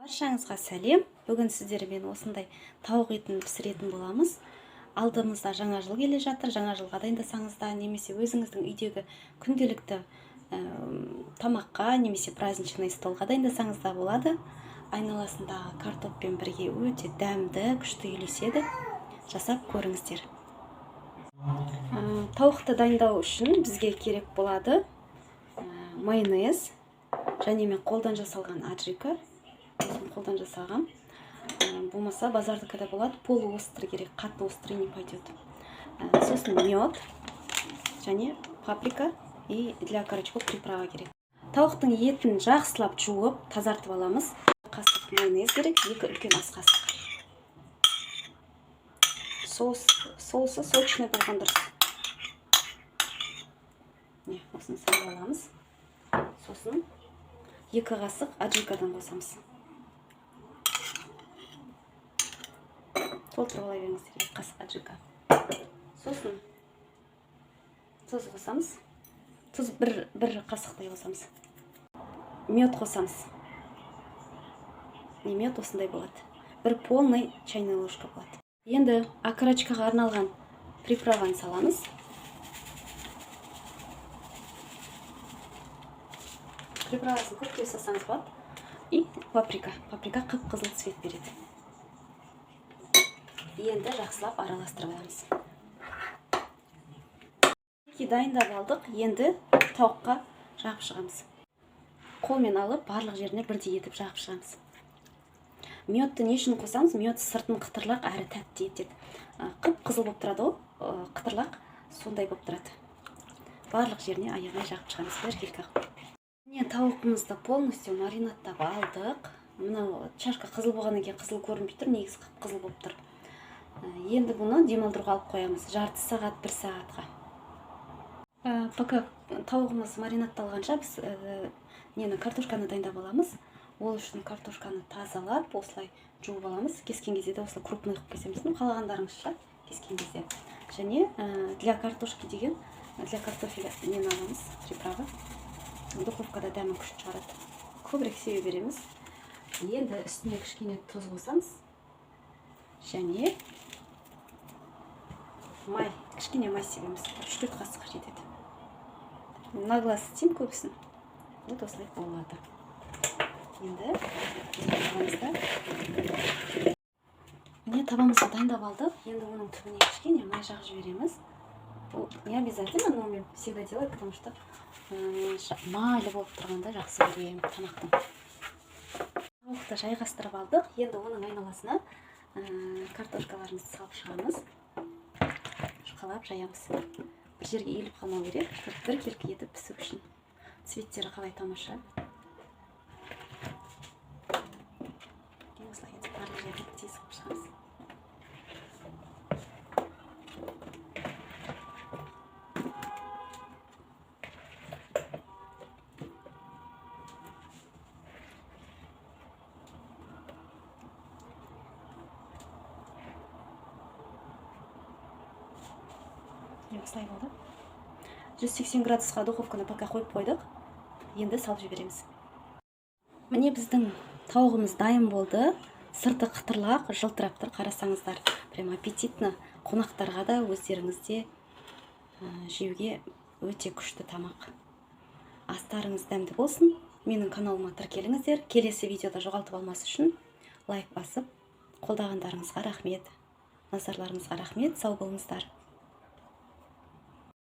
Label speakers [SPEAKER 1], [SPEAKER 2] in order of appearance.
[SPEAKER 1] Баршаңызға сәлем. Бүгін сіздермен осындай тауық етін пісіретін боламыз. Алдымызда жаңа жыл келе жатыр. Жаңа жылға дайындасаңыз да, немесе өзіңіздің үйдегі күнделікті тамаққа, немесе праздничный столға дайындасаңыз да болады. Айналасындағы картоппен бірге өте дәмді, күшті үйлеседі. Жасап көріңіздер. Тауықты дайындау үшін бізге керек болады майонез, және мен қолдан жасалған аджика. Қолдан жасаған. Болмаса базардікі де болады. Полуострый керек, қатты острый не пойдет. Сосын мед, және паприка и для окорочков приправа керек. Тауықтың етін жақсылап жуып, тазартып аламыз. Қасық майонез керек, 2 үлкен ас қасық. Соусы сочный болған дұрыс. Осыны салып аламыз. Сосын 2 қасық аджикадан қосамыз. Толтырып ала беріңіздер, 2 қасық аджика. Сосын тұз қосамыз. Тұз бір қасықтай қосамыз. Мед қосамыз. Мед осындай болады. 1 полный чайная ложка болады. Енді окорочкаға арналған приправаны саламыз. Приправасын көп жасасаңыз болады. И паприка. Паприка қып-қызыл цвет береді. Енді жақсылап араластырып аламыз. Дайындап алдық. Енді тауыққа жағып шығамыз. Қолмен алып, барлық жеріне бірдей етіп жағып шығамыз. Медті не үшін қосамыз? Мед сыртын қытырлақ әрі тәтті етеді. Қып-қызыл болып тұрады ол, қытырлақ сондай болып тұрады. Барлық жеріне аяғай жағып шығамыз. Біркелкі. Тауығымызды полностью маринаттап алдық. Мынау чашка қызыл болғаннан кейін қызыл көрінбей тұр, негізі қып-қызыл болып тұр. Енді бұны демалдыруға алып қоямыз. Жарты сағат, 1 сағатқа. Пока тауығымыз маринатталғанша біз картошканы дайындап аламыз. Ол үшін картошканы тазалап, осылай жуып аламыз. Кескен кезде де осылай крупный қылып кесеміз. Қалағандарыңызша кескен кезде. Және для картошки деген, для картофеля нені аламыз, приправа. Духовкада дәмі күшті шығарады. Көбірек себе береміз. Енді үстіне кішкене тұз қосамыз. Және май, кішкене май себеміз. 3-4 қасық жетеді. На глаз істейм көбісін. Вот осылай болады. Енді табамызды дайындап алдық. Енді оның түбіне кішкене май жағып жібереміз. Не обязательно, но мен всегда делаю, потому что майлы болып тұрғанда жақсы көремін тамақтың. Тауықты жайғастырып алдық. Енді оның айналасына картошкаларымызды салып шығамыз. Шұқалап жаямыз. Бір жерге иіліп қалмау керек. Біркелкі етіп пісу үшін. Цветтері қалай тамаша. Осылай етіп барлық жерге тесіп шығамыз. Осылай болды. 180 градусқа духовканы пока қойып қойдық. Енді салып жібереміз. Міне біздің тауығымыз дайын болды. Сырты қытырлақ, жылтырап тұр, қарасаңыздар. Прям аппетитно. Қонақтарға да өздеріңізде жеуге өте күшті тамақ. Астарыңыз дәмді болсын. Менің каналыма тіркеліңіздер. Келесі видеода жоғалтып алмас үшін лайк басып, қолдағандарыңызға рахмет. Назарларыңызға рахмет. Сау болыңыздар.